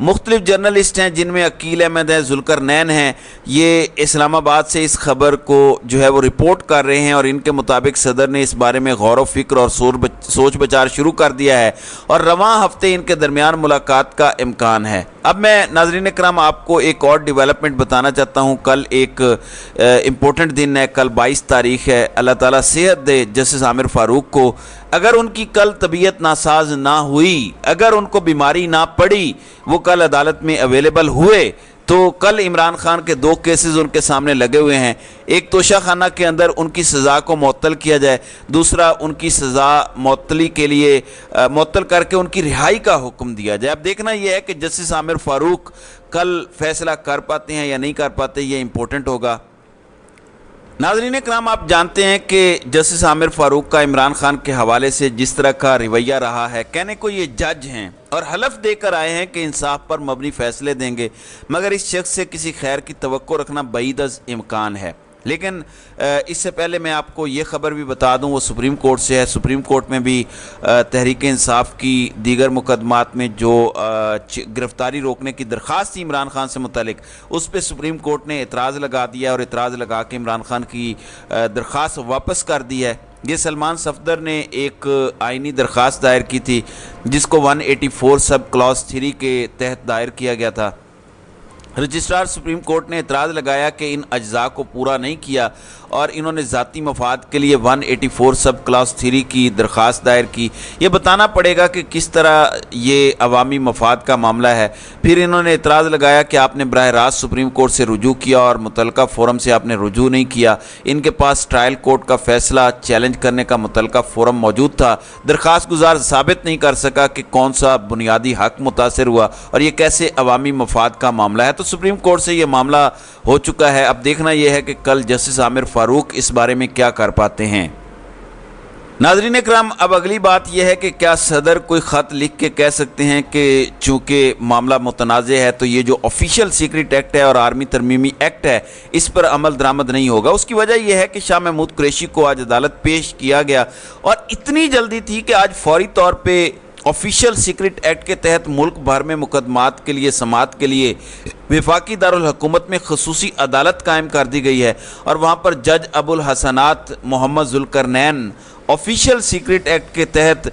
مختلف جرنلسٹ ہیں جن میں عقیل احمد ہیں، ذوالقرنین ہیں، یہ اسلام آباد سے اس خبر کو جو ہے وہ رپورٹ کر رہے ہیں، اور ان کے مطابق صدر نے اس بارے میں غور و فکر اور سوچ بچار شروع کر دیا ہے اور رواں ہفتے ان کے درمیان ملاقات کا امکان ہے۔ اب میں ناظرین اکرام آپ کو ایک اور ڈیولپمنٹ بتانا چاہتا ہوں۔ کل ایک امپورٹنٹ دن ہے، کل 22 تاریخ ہے۔ اللہ تعالیٰ صحت دے جسٹس عامر فاروق کو۔ اگر ان کی کل طبیعت ناساز نہ ہوئی، اگر ان کو بیماری نہ پڑی، وہ کل عدالت میں اویلیبل ہوئے، تو کل عمران خان کے 2 کیسز ان کے سامنے لگے ہوئے ہیں۔ ایک توشہ خانہ کے اندر ان کی سزا کو معطل کیا جائے، دوسرا ان کی سزا معطلی کے لیے معطل کر کے ان کی رہائی کا حکم دیا جائے۔ اب دیکھنا یہ ہے کہ جسٹس عامر فاروق کل فیصلہ کر پاتے ہیں یا نہیں کر پاتے، یہ امپورٹنٹ ہوگا۔ ناظرین اکرام، آپ جانتے ہیں کہ جسٹس عامر فاروق کا عمران خان کے حوالے سے جس طرح کا رویہ رہا ہے، کہنے کو یہ جج ہیں اور حلف دے کر آئے ہیں کہ انصاف پر مبنی فیصلے دیں گے، مگر اس شخص سے کسی خیر کی توقع رکھنا بعید از امکان ہے۔ لیکن اس سے پہلے میں آپ کو یہ خبر بھی بتا دوں، وہ سپریم کورٹ سے ہے۔ سپریم کورٹ میں بھی تحریک انصاف کی دیگر مقدمات میں جو گرفتاری روکنے کی درخواست تھی عمران خان سے متعلق، اس پہ سپریم کورٹ نے اعتراض لگا دیا اور اعتراض لگا کے عمران خان کی درخواست واپس کر دی ہے۔ یہ سلمان صفدر نے ایک آئینی درخواست دائر کی تھی جس کو 184 سب کلاس 3 کے تحت دائر کیا گیا تھا۔ رجسٹرار سپریم کورٹ نے اعتراض لگایا کہ ان اجزاء کو پورا نہیں کیا اور انہوں نے ذاتی مفاد کے لیے 184 سب کلاس 3 کی درخواست دائر کی۔ یہ بتانا پڑے گا کہ کس طرح یہ عوامی مفاد کا معاملہ ہے۔ پھر انہوں نے اعتراض لگایا کہ آپ نے براہ راست سپریم کورٹ سے رجوع کیا اور متعلقہ فورم سے آپ نے رجوع نہیں کیا۔ ان کے پاس ٹرائل کورٹ کا فیصلہ چیلنج کرنے کا متعلقہ فورم موجود تھا۔ درخواست گزار ثابت نہیں کر سکا کہ کون سا بنیادی حق متاثر ہوا اور یہ کیسے عوامی مفاد کا معاملہ ہے۔ تو سپریم کورٹ سے یہ معاملہ ہو چکا ہے۔ اب دیکھنا یہ ہے کہ کل جسٹس عامر فاروق اس بارے میں کیا کر پاتے ہیں۔ ناظرین اکرام، اب اگلی بات یہ ہے کہ کیا صدر کوئی خط لکھ کے کہہ سکتے ہیں کہ چونکہ معاملہ متنازع ہے تو یہ جو آفیشیل سیکرٹ ایکٹ ہے اور آرمی ترمیمی ایکٹ ہے اس پر عمل درآمد نہیں ہوگا؟ اس کی وجہ یہ ہے کہ شاہ محمود قریشی کو آج عدالت پیش کیا گیا اور اتنی جلدی تھی کہ آج فوری طور پہ آفیشیل سیکرٹ ایکٹ کے تحت ملک بھر میں مقدمات کے لیے سماعت کے لیے وفاقی دارالحکومت میں خصوصی عدالت قائم کر دی گئی ہے اور وہاں پر جج ابو الحسنات محمد ذوالقرنین آفیشیل سیکرٹ ایکٹ کے تحت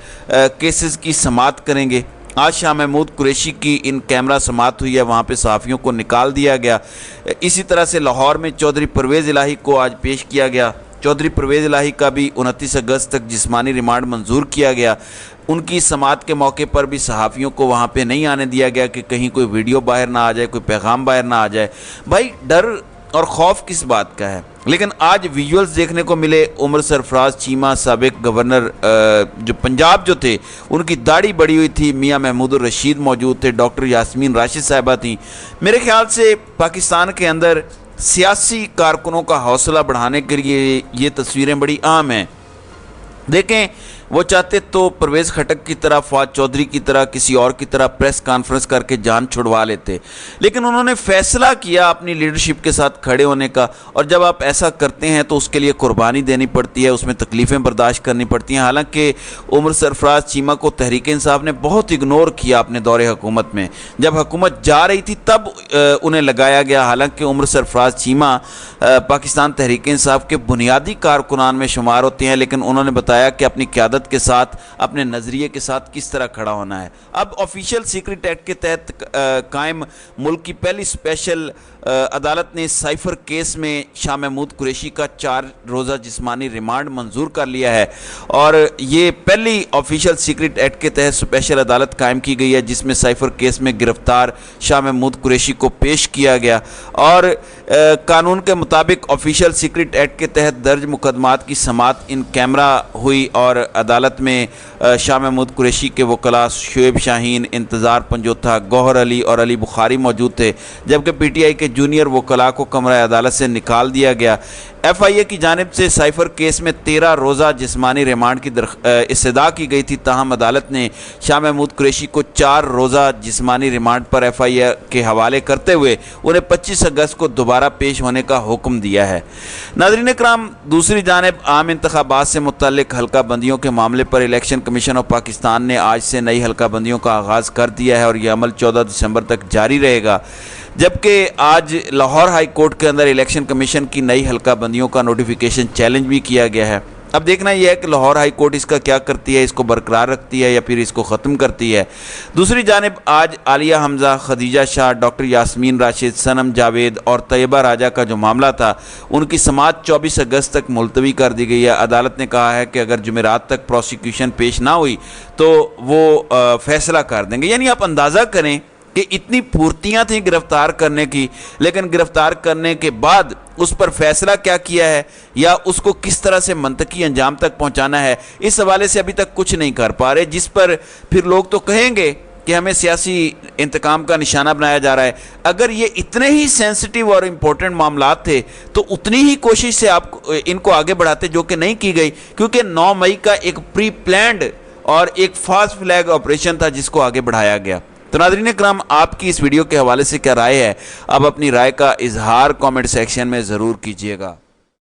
کیسز کی سماعت کریں گے۔ آج شاہ محمود قریشی کی ان کیمرہ سماعت ہوئی ہے، وہاں پہ صحافیوں کو نکال دیا گیا۔ اسی طرح سے لاہور میں چودھری پرویز الہی کو آج پیش کیا گیا۔ چودھری پرویز الہی کا بھی 29 اگست تک جسمانی ریمانڈ منظور کیا گیا۔ ان کی سماعت کے موقع پر بھی صحافیوں کو وہاں پہ نہیں آنے دیا گیا کہ کہیں کوئی ویڈیو باہر نہ آ جائے، کوئی پیغام باہر نہ آ جائے۔ بھائی، ڈر اور خوف کس بات کا ہے؟ لیکن آج ویژولز دیکھنے کو ملے۔ عمر سرفراز چیمہ سابق گورنر جو پنجاب جو تھے، ان کی داڑھی بڑی ہوئی تھی۔ میاں محمود الرشید موجود تھے، ڈاکٹر یاسمین راشد صاحبہ تھیں۔ میرے خیال سے پاکستان کے اندر سیاسی کارکنوں کا حوصلہ بڑھانے کے لیے یہ تصویریں بڑی عام ہیں۔ دیکھیں، وہ چاہتے تو پرویز خٹک کی طرح، فواد چودھری کی طرح، کسی اور کی طرح پریس کانفرنس کر کے جان چھڑوا لیتے، لیکن انہوں نے فیصلہ کیا اپنی لیڈرشپ کے ساتھ کھڑے ہونے کا، اور جب آپ ایسا کرتے ہیں تو اس کے لیے قربانی دینی پڑتی ہے، اس میں تکلیفیں برداشت کرنی پڑتی ہیں۔ حالانکہ عمر سرفراز چیمہ کو تحریک انصاف نے بہت اگنور کیا اپنے دور حکومت میں، جب حکومت جا رہی تھی تب انہیں لگایا گیا۔ حالانکہ عمر سرفراز چیمہ پاکستان تحریک انصاف کے بنیادی کارکنان میں شمار ہوتے ہیں، لیکن انہوں نے بتایا کہ اپنی قیادت کے ساتھ، اپنے نظریے کے ساتھ کس طرح کھڑا ہونا ہے۔ اب آفیشیل سیکرٹ ایکٹ کے تحت قائم ملک کی پہلی اسپیشل عدالت نے سائفر کیس میں شاہ محمود قریشی کا 4 روزہ جسمانی ریمانڈ منظور کر لیا ہے، اور یہ پہلی آفیشیل سیکرٹ ایکٹ کے تحت اسپیشل عدالت قائم کی گئی ہے جس میں سائفر کیس میں گرفتار شاہ محمود قریشی کو پیش کیا گیا، اور قانون کے مطابق آفیشیل سیکرٹ ایکٹ کے تحت درج مقدمات کی سماعت ان کیمرہ ہوئی، اور عدالت میں شاہ محمود قریشی کے وکلاء شعیب شاہین، انتظار پنجوتھا، گوہر علی اور علی بخاری موجود تھے، جبکہ پی ٹی آئی کے جونیئر وکلاء کو کمرہ عدالت سے نکال دیا گیا۔ ایف آئی اے کی جانب سے سائفر کیس میں 13 روزہ جسمانی ریمانڈ کی استدعا کی گئی تھی، تاہم عدالت نے شاہ محمود قریشی کو 4 روزہ جسمانی ریمانڈ پر ایف آئی اے کے حوالے کرتے ہوئے انہیں 25 اگست کو دوبارہ پیش ہونے کا حکم دیا ہے۔ ناظرین اکرام، دوسری جانب عام انتخابات سے متعلق حلقہ بندیوں کے معاملے پر الیکشن کمیشن آف پاکستان نے آج سے نئی حلقہ بندیوں کا آغاز کر دیا ہے اور یہ عمل 14 دسمبر تک جاری رہے گا، جبکہ آج لاہور ہائی کورٹ کے اندر الیکشن کمیشن کی نئی حلقہ بندیوں کا نوٹیفیکیشن چیلنج بھی کیا گیا ہے۔ اب دیکھنا یہ ہے کہ لاہور ہائی کورٹ اس کا کیا کرتی ہے، اس کو برقرار رکھتی ہے یا پھر اس کو ختم کرتی ہے۔ دوسری جانب آج عالیہ حمزہ، خدیجہ شاہ، ڈاکٹر یاسمین راشد، صنم جاوید اور طیبہ راجہ کا جو معاملہ تھا ان کی سماعت 24 اگست تک ملتوی کر دی گئی ہے۔ عدالت نے کہا ہے کہ اگر جمعرات تک پروسیکیوشن پیش نہ ہوئی تو وہ فیصلہ کر دیں گے۔ یعنی آپ اندازہ کریں کہ اتنی پھرتیاں تھیں گرفتار کرنے کی، لیکن گرفتار کرنے کے بعد اس پر فیصلہ کیا کیا ہے یا اس کو کس طرح سے منطقی انجام تک پہنچانا ہے، اس حوالے سے ابھی تک کچھ نہیں کر پا رہے، جس پر پھر لوگ تو کہیں گے کہ ہمیں سیاسی انتقام کا نشانہ بنایا جا رہا ہے۔ اگر یہ اتنے ہی سینسٹیو اور امپورٹنٹ معاملات تھے تو اتنی ہی کوشش سے آپ ان کو آگے بڑھاتے، جو کہ نہیں کی گئی، کیونکہ 9 مئی کا ایک پری پلانڈ اور ایک فاسٹ فلیگ آپریشن تھا جس کو آگے بڑھایا گیا۔ تو ناظرین اکرام، آپ کی اس ویڈیو کے حوالے سے کیا رائے ہے؟ آپ اپنی رائے کا اظہار کامنٹ سیکشن میں ضرور کیجیے گا۔